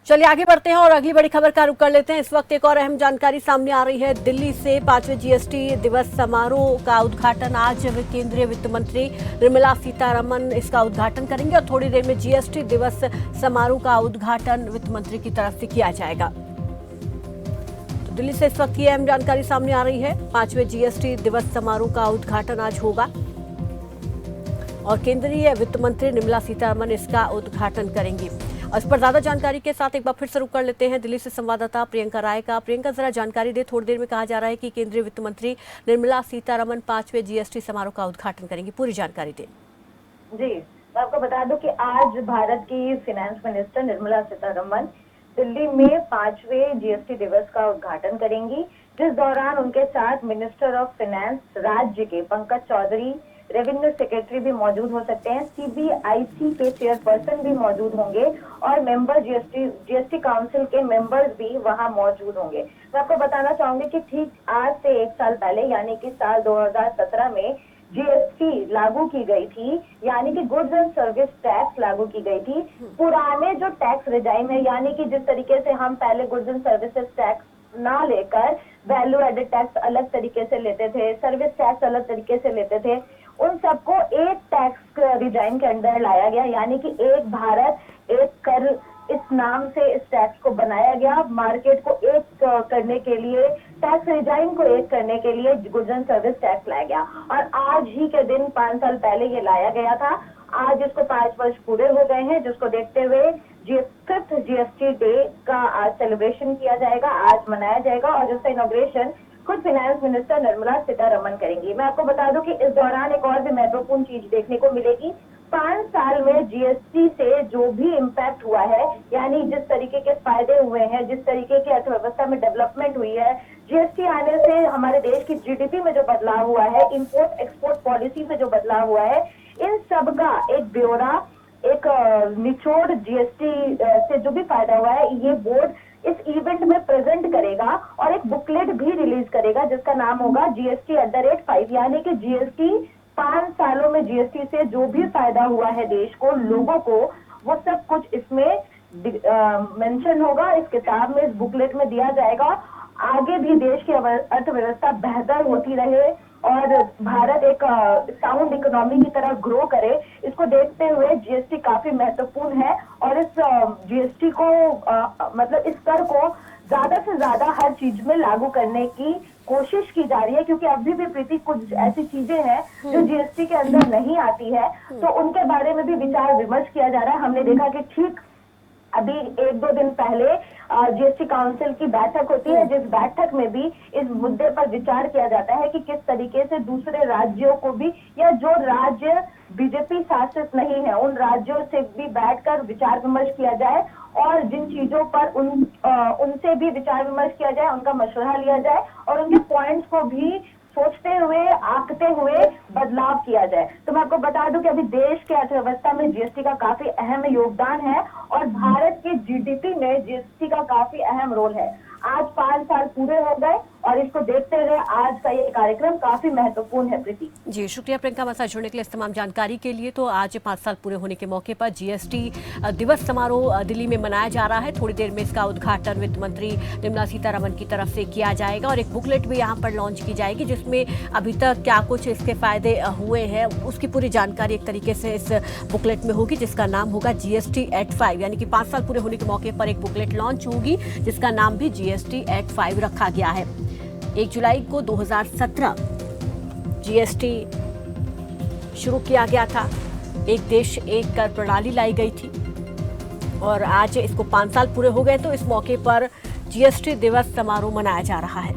चलिए आगे बढ़ते हैं और अगली बड़ी खबर का रुख कर लेते हैं। इस वक्त एक और अहम जानकारी सामने आ रही है। दिल्ली से 5वें जीएसटी दिवस समारोह का उद्घाटन आज केंद्रीय वित्त मंत्री निर्मला सीतारमण इसका उद्घाटन करेंगे और थोड़ी देर में जीएसटी दिवस समारोह का उद्घाटन वित्त मंत्री की तरफ से किया जाएगा। तो दिल्ली से इस वक्त ये अहम जानकारी सामने आ रही है। 5वें जीएसटी दिवस समारोह का उद्घाटन आज होगा और केंद्रीय वित्त मंत्री निर्मला सीतारमण इसका उद्घाटन करेंगी। और इस पर ज्यादा जानकारी के साथ एक बार फिर से रुक कर लेते हैं दिल्ली से संवाददाता प्रियंका राय का। प्रियंका, जरा जानकारी दे। थोड़ी देर में कहा जा रहा है कि केंद्रीय वित्त मंत्री निर्मला सीतारमण 5वें जीएसटी समारोह का उद्घाटन करेंगी। पूरी जानकारी दें। जी, मैं आपको बता दूं कि आज भारत की फाइनेंस मिनिस्टर निर्मला सीतारमण दिल्ली में 5वें जीएसटी दिवस का उद्घाटन करेंगी, जिस दौरान उनके साथ मिनिस्टर ऑफ फाइनेंस राज्य के पंकज चौधरी, रेवेन्यू सेक्रेटरी भी मौजूद हो सकते हैं, सीबीआईसी के चेयरपर्सन भी मौजूद होंगे और मेंबर जीएसटी काउंसिल के मेंबर्स भी वहां मौजूद होंगे। मैं आपको बताना चाहूंगी कि ठीक आज से 1 साल पहले यानी कि साल 2017 में जीएसटी लागू की गई थी, यानी कि गुड्स एंड सर्विस टैक्स लागू की गई थी। पुराने जो टैक्स रिजाइम है, यानी कि जिस तरीके से हम पहले गुड्स एंड सर्विसेज टैक्स ना लेकर वैल्यू एडेड टैक्स अलग तरीके से लेते थे, सर्विस टैक्स अलग तरीके से लेते थे, उन सबको एक टैक्स रिजाइम के अंदर लाया गया, यानी कि एक भारत एक कर इस नाम से इस टैक्स को बनाया गया। मार्केट को एक करने के लिए, टैक्स रिजाइम को एक करने के लिए गुड्स एंड सर्विस टैक्स लाया गया और आज ही के दिन 5 साल पहले ये लाया गया था। आज इसको 5 वर्ष पूरे हो गए हैं, जिसको देखते हुए 5th जीएसटी डे का आज सेलिब्रेशन किया जाएगा, आज मनाया जाएगा और जिसका इनॉग्रेशन खुद फाइनेंस मिनिस्टर निर्मला सीतारमण करेंगी। मैं आपको बता दूं कि इस दौरान एक और भी महत्वपूर्ण चीज देखने को मिलेगी। 5 साल में जीएसटी से जो भी इम्पैक्ट हुआ है, यानी जिस तरीके के फायदे हुए हैं, जिस तरीके की अर्थव्यवस्था में डेवलपमेंट हुई है, जीएसटी आने से हमारे देश की जीडीपी में जो बदलाव हुआ है, इंपोर्ट एक्सपोर्ट पॉलिसी में जो बदलाव हुआ है, इन सब का एक ब्यौरा, एक निचोड़ जीएसटी से जो भी फायदा हुआ है, ये बोर्ड इस इवेंट में प्रेजेंट करेगा और एक बुकलेट भी रिलीज करेगा जिसका नाम होगा GST@5, यानी कि जीएसटी 5 सालों में जीएसटी से जो भी फायदा हुआ है देश को, लोगों को, वो सब कुछ इसमें मेंशन होगा, इस किताब में, इस बुकलेट में दिया जाएगा। आगे भी देश की अर्थव्यवस्था बेहतर होती रहे और भारत एक साउंड इकोनॉमी की तरह ग्रो करे, इसको देखते हुए जीएसटी काफी महत्वपूर्ण है और इस जीएसटी को मतलब इस कर को ज्यादा से ज्यादा हर चीज में लागू करने की कोशिश की जा रही है, क्योंकि अभी भी प्रीति कुछ ऐसी चीजें हैं जो जीएसटी के अंदर नहीं आती है, तो उनके बारे में भी विचार विमर्श किया जा रहा है। हमने देखा कि ठीक अभी 1-2 दिन पहले जीएसटी काउंसिल की बैठक होती है, जिस बैठक में भी इस मुद्दे पर विचार किया जाता है कि किस तरीके से दूसरे राज्यों को भी, या जो राज्य बीजेपी शासित नहीं है, उन राज्यों से भी बैठकर विचार विमर्श किया जाए और जिन चीजों पर उनसे भी विचार विमर्श किया जाए, उनका मशवरा लिया जाए और उनके पॉइंट्स को भी सोचते हुए, आंकते हुए बदलाव किया जाए। तो मैं आपको बता दूं कि अभी देश के अर्थव्यवस्था में जीएसटी का काफी अहम योगदान है और भारत के जीडीपी में जीएसटी का काफी अहम रोल है। आज 5 साल पूरे हो गए और इसको देखते हुए आज का ये कार्यक्रम काफी महत्वपूर्ण है। प्रीति जी, शुक्रिया प्रियंका हमारे साथ जुड़ने के लिए, इस तमाम जानकारी के लिए। तो आज 5 साल पूरे होने के मौके पर जीएसटी दिवस समारोह दिल्ली में मनाया जा रहा है। थोड़ी देर में इसका उद्घाटन वित्त मंत्री निर्मला सीतारमण की तरफ से किया जाएगा और एक बुकलेट भी यहाँ पर लॉन्च की जाएगी, जिसमें अभी तक क्या कुछ इसके फायदे हुए हैं उसकी पूरी जानकारी एक तरीके से इस बुकलेट में होगी, जिसका नाम होगा GST@5, यानी कि 5 साल पूरे होने के मौके पर एक बुकलेट लॉन्च होगी जिसका नाम भी GST@5 रखा गया है। 1 जुलाई को 2017 जीएसटी शुरू किया गया था, एक देश एक कर प्रणाली लाई गई थी और आज इसको 5 साल पूरे हो गए, तो इस मौके पर जीएसटी दिवस समारोह मनाया जा रहा है।